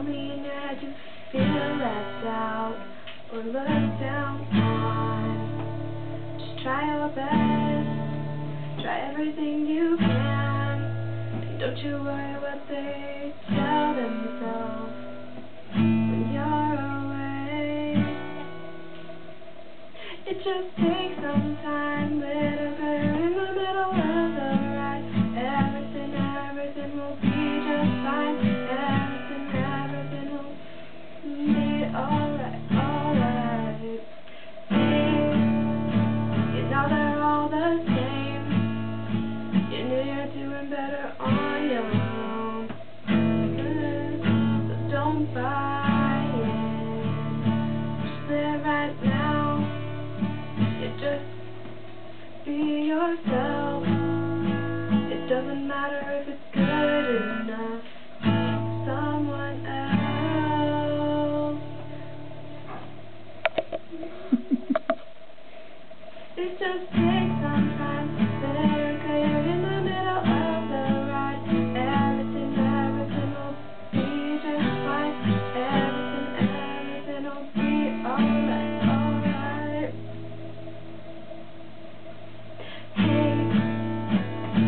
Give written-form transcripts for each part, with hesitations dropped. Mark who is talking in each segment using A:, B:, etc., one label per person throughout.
A: lonely in your head, you feel left out or looked down on. Just try your best, try everything you can, and don't you worry what they tell themselves when you're away. It just takes some time, little girl, you're in the middle of the ride. Everything will be just fine. Everything will be alright, alright. Hey, you know they're all the same. You know you're doing better on your own. So don't buy it. Just live right now. You just be yourself. It doesn't matter if it's good enough for someone else. It just takes some time. America, you're in the middle of the ride. Everything will be just fine. Everything will be alright, alright. Hey,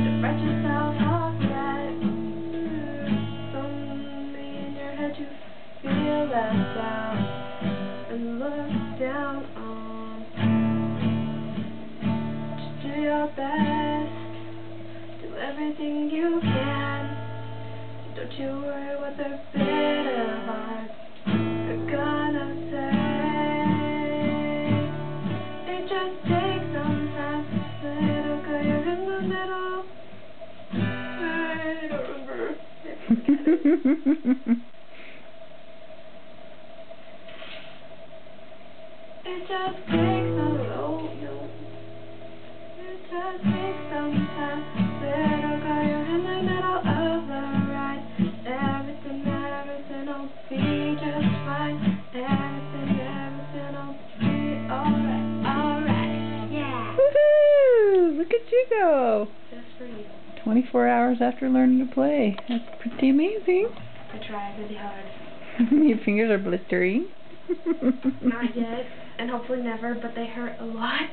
A: don't write yourself off yet. Lonely in your head, you feel left out and looked down on. Just do your best, do everything you can. Don't you worry what their bitter hearts are gonna say. It just takes some time, little girl, you're in the middle. I don't remember. It just takes some time, little girl, you're in the middle of the ride. Everything will be just fine. Everything will be alright, yeah.
B: Woohoo! Look at you go.
A: Just for you.
B: 24 hours after learning to play. That's pretty amazing.
A: I tried really hard.
B: Your fingers are blistering.
A: Not yet, and hopefully never, but they hurt a lot.